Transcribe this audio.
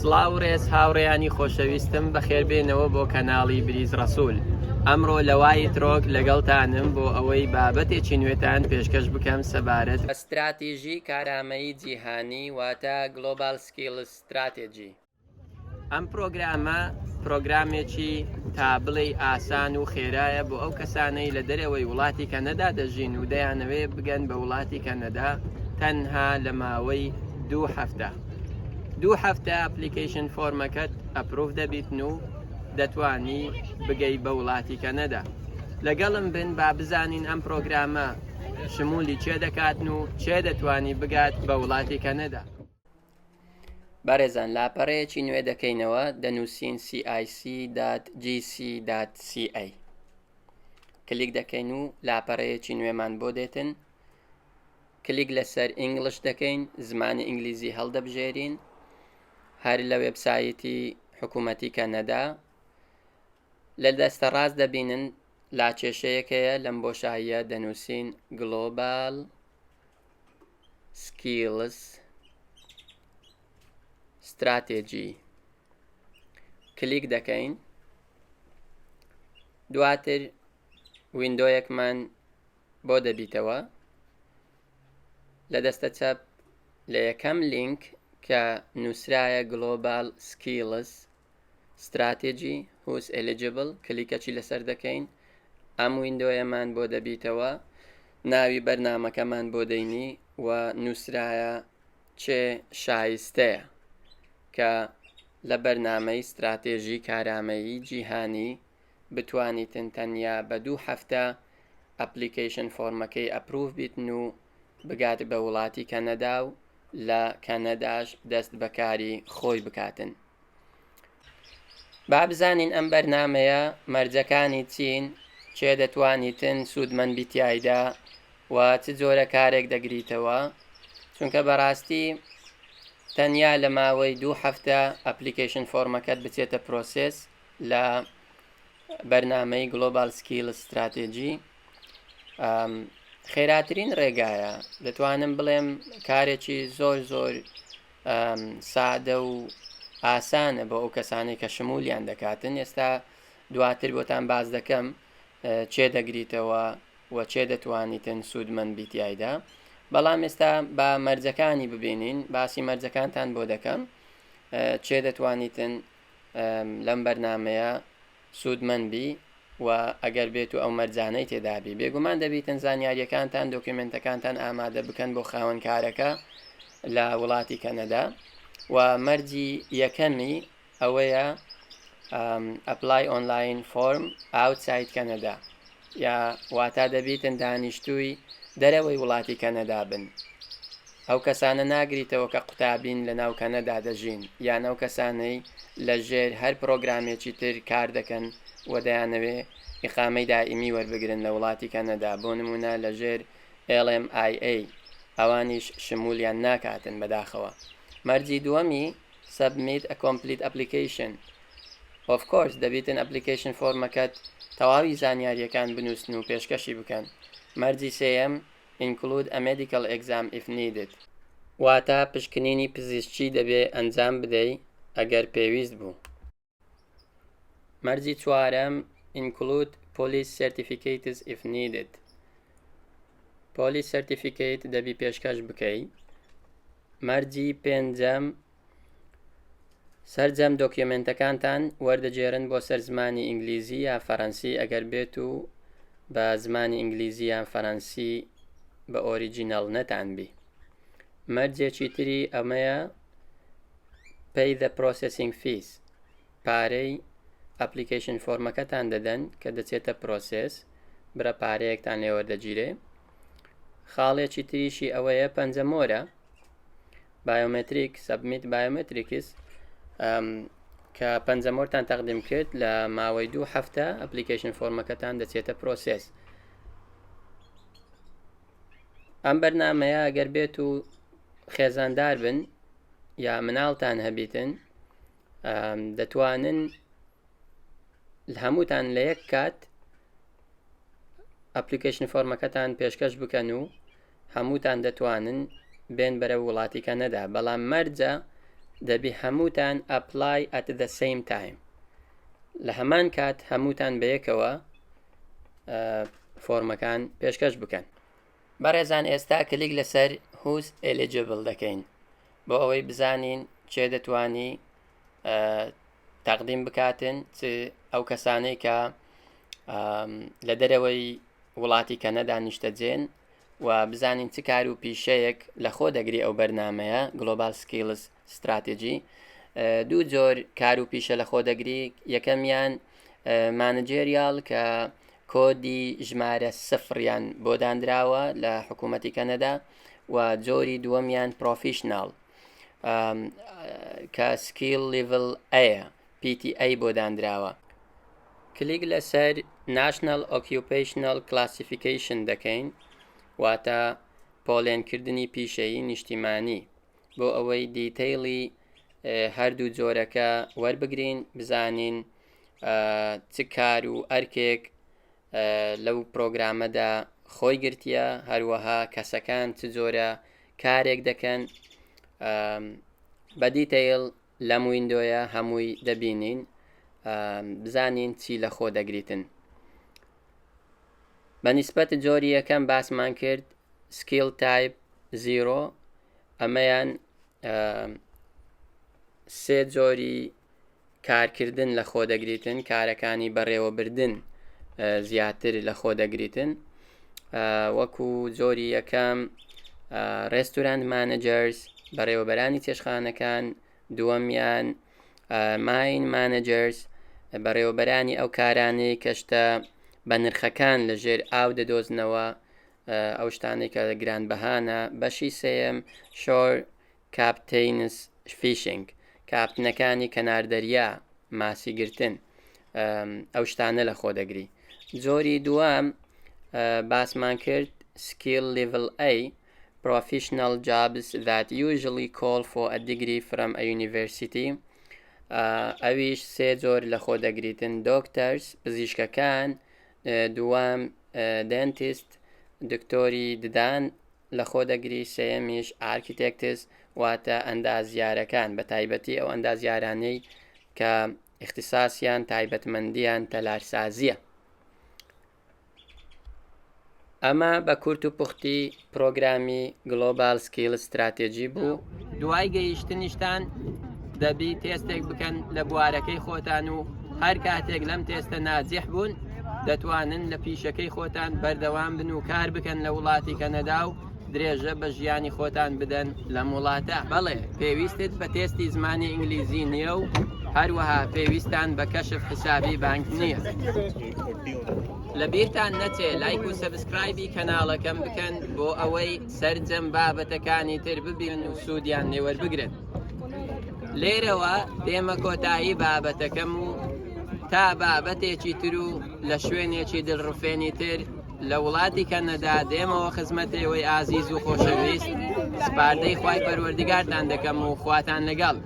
سڵاوڕێز هاوڕێیانی خۆشەویستم بەخێربێنەوە بۆ کەناڵی بریز ڕەسوول. ئەمڕۆ لەوای ترۆک لەگەڵتانم بۆ ئەوەی بابەتێکی نوێتان پێشکەش بکەم سەبارەت بە استراتیژی کارامەیی جیهانی واتە گلۆبال سکیلز استراتێجی. ئەم پرۆگرامێکی تا بڵێ ئاسان و خێرایە بۆ ئەو کەسانەی لە دەرەوەی وڵاتی کەنەدا دەژین و دەیانەوێ بگەن بە وڵاتی کەنەدا تەنها لە ماوەی 2 هەفتە. 2 هەفتە ئەپلیکیشن فۆرمەکەت ئەپرۆڤ دەبیتن و دەتوانی بگەی بە وڵاتی کەنەدا. لەگەڵم بن با بزانین ئەم پرۆگرامە شمولی چێ دەکاتن و چێ دەتوانی بگات بە وڵاتی کەنەدا. بەڕێزان لاپەڕەیەکی نوێ دەکەینەوە، دەنووسین cic.gc.ca کلیک دەکەین و لاپەڕەیەکی نوێمان بۆ دێتن. کلیک لەسەر ئینگلیش دەکەین، زمانی ئینگلیزی هەڵدەبژێرین، هەر لە وێبسایتی حکوومەتی کەنەدا. لە دەستە ڕاست دەبینن لاکێشەیەکەیە لەم بۆشاییە دەنووسین Global Skills Strategy کلیک دەکەین. دواتر ویندۆیەکمان بۆ دەبیتەوە. لە دەستە چەپ لە یەکەم لینک کە نووسرایە Global Skills Strategy Who's Eligible کلیکەچی لەسەر دەکەین. ئەم ویندۆیەمان بۆ دەبیتەوە، ناوی بەرنامەکەمان بۆ دەینی و نووسرایە چێ شایستەیە کە لە بەرنامەی استراتێژی کارامەیی جیهانی بتوانیتن تەنیا بە 2 هەفتە ئەپلیکیشن فۆرمەکەی ئەپرۆڤ بیتن و بگات بە وڵاتی کەنەدا و لە کەنەداش دەست بەکاری خۆی بکاتن. با بزانین ئەم بەرنامەیە مەرجەکانی چین، چێ دەتوانیتن سوودمەند بیتیایدا و چ جۆرە کارێک دەگریتەوە، چونکە بەڕاستی تەنیا لە ماوەی 2 هەفتە ئەپلیکیشن فۆرمەکەت بچێتە پرۆسس لە بەرنامەی Global Skills Strategy. خێراترین ڕێگایە، دەتوانم بڵێم کارێکی زۆر سادە و ئاسانە بۆ ئەو کەسانی کە شمولیان دەکاتن. ئێستا دواتر بۆتان باز دەکەم چێ دەگریتەوە و چێ دەتوانیتن سوودمەند بیتیایدا. بەڵام ئێستا با مەرجەکانی ببینین، باسی مەرجەکانتان بۆ دەکەم، چێ دەتوانیتن لەم بەرنامەیە سوودمەند بی و ئەگەر بێت و ئەو مەرجانەی تێدابی. بێگومان دەبیتن زانیاریەکانتان، دۆکیومنتەکانتان ئامادە بکەن بۆ خاوەن کارەکە لە وڵاتی کەنەدا. و مەرجی یەکەمی ئەوەیە ئەپلای ئۆنلاین فۆرم ئاوتساید کەنەدا، یا واتە دەبیتن دانیشتووی دەرەوەی وڵاتی کەنەدا بن. ئەو کەسانە ناگریتەوە کە قوتابین لە ناو کەنەدا دەژین، یان ئەو کەسانەی لە ژێر هەر پرۆگرامێکی تر کار دەکەن و دەیانەوێ ئیقامەی دائیمی وەربگرن لە وڵاتی کەنەدا. بۆ نمونە لە ژێر LMIA ئەوانیش شمولیان ناکاتن بەداخەوە. مەرجی دووەمی Submit a Complete Application. Of course دەبیتن ئەپلیکیشن فۆرمەکەت تەواوی زانیاریەکان بنووسن و پێشکەشی بکەن. مەرجی سێیەم Include a Medical Exam if Needed. واتە پشکنینی پزیشکی دەبێ ئەنجام بدەی ئەگەر پێویست بوو. مەرجی چوارەم Include Police Certificates if Needed. Police Certificate دەبی پێشکەش بکەی. مەرجی پێنجەم سەرجەم دۆکیومنتەکانتان وەردەجێرن بۆ سەر زمانی ئینگلیزی یا فەڕەنسی ئەگەر بێت و بە زمانی ئینگلیزی یان فەڕەنسی بە ئۆریجینەڵ نەتان بی. مەرجێکی تری ئەمەیە Pay the Processing Fees. پارەی ئەپلیکیشن فۆرمەکەتان دەدەن کە دەچێتە پرۆسس، برە پارەیەکتان لێوەردەگیرێ. خاڵێکی تریشی ئەوەیە پەنجەمۆرە بایۆمەتریک سبمیت بایۆمەتریکس کە پەنجەمۆرتان تەقدیم کرد لە ماوەی 2 هەفتە ئەپلیکیشن فۆرمەکەتان دەچێتە پرۆسس. ئەم بەرنامەیە ئەگەر بێت و خێزاندار بن یا مناڵتان هەبیتن، دەتوانن هەمووتان لە یەک کات ئەپلیکیشن فۆرمەکەتان پێشکەش بکەن و هەمووتان دەتوانن بێن بەرە وڵاتی کەنەدا. بەڵام مەرجە دەبی هەمووتان apply at the same time لە هەمان کات هەمووتان بەیەکەوە فۆرمەکان پێشکەش بکەن. بەڕێزان ئێستا کلیک لەسەر who's eligible دەکەین بۆ ئەوەی بزانین چێ دەتوانی تەقدیم بکاتن ئەو کەسانەی کە لە دەرەوەی وڵاتی کەنەدا نیشتەجێن و بزانین چ کار و پیشەیەک لە خۆ دەگری ئەو بەرنامەیە Global Skills Strategy. دوو جۆر کار و پیشە لە خۆ دەگری، یەکەمیان مانجێریال کە کۆدی ژمارە سفریان بۆ دانراوە لە حکوومەتی کەنەدا و جۆری دووەمیان پرۆفیشنال کە سکیل لیڤل ئەیە PTA بۆ دانراوە. کلیک لەسەر National Occupational Classification دەکەین واتە پۆلێنکردنی پیشەیی نیشتیمانی بۆ ئەوەی دیتەیلی هەردوو جۆرەکە وەربگرین، بزانین چ کار و ئەرکێک لەو پرۆگرامەدا خۆی گرتیە، هەروەها کەسەکان چ جۆرە کارێک دەکەن. بە دیتەیل لەم ویندۆیە هەمووی دەبینین، بزانین چی لە خۆ دەگریتن. بەنسبەت جۆری یەکەم باسمان کرد سکیل تایپ 0، ئەمەیان سێ جۆری کارکردن لە خۆ دەگریتن، کارەکانی بەڕێوەبردن زیاتر لە خۆ دەگریتن، وەکو جۆری یەکەم ڕێستورانت مانەجەرز بەڕێوەبەرانی چێشخانەکان، دووەمیان ماین مانەجەرز بەڕێوەبەرانی ئەو کارانەی کەشتە بە نرخەکان لە ژێر ئاو دەدۆزنەوە، ئەو شتانەی کە گرانبەهانە. بەشی سێیەم شۆر کاپتەینس فیشنگ کاپتنەکانی کەناردەریا ماسی گرتن، ئەو شتانە لە خۆ دەگری. جۆری دووەم باسمان کرد سکیل لیڤل A professional jobs that usually call for a degree from a university. ئەویش سێ جۆر لە خۆ دەگریتن، دۆکتەرز پزیشکەکان، دووەم دێنتیست دکتۆری ددان لە خۆ دەگری، سێیەمیش ئارکیتێکتس واتە ئەندازیارەکان، بە تایبەتی ئەو ئەندازیارانەی کە اختصاسیان تایبەتمەندیان تەلارسازیە. ئەمە بە کورت و پوختی پرۆگرامی Global Skills Strategy بوو. دوای گەیشتنیشتان دەبی تێستێک بکەن لە بوارەکەی خۆتان و هەر کاتێک لەم تێستە ناجح بوون دەتوانن لە پیشەکەی خۆتان بەردەوام بن و کار بکەن لە وڵاتی کەنەدا و درێژە بە ژیانی خۆتان بدەن لەم وڵاتە. بەڵێ پێویستت بە تێستی زمانی ئینگلیزی نییە و هەروەها پێویستان بە کەشف حسابی بانک نییە. لە بیرتان نەچێ لایک و سەبسکرایبی کەناڵەکەم بکەن بۆ ئەوەی سەرجەم بابەتەکانی تر ببین و سوودیان نێوەربگرن. لێرەوە دێمە کۆتایی بابەتەکەم و تا بابەتێکی تر و لە شوێنێکی دڵڕفێنی تر لە وڵاتی کەنەدا دێمەوە خزمەتێوەی ئازیز و خۆشەویست. سپاردەی خوای پەروەردگارتان دەکەم و خواتان لەگەڵ.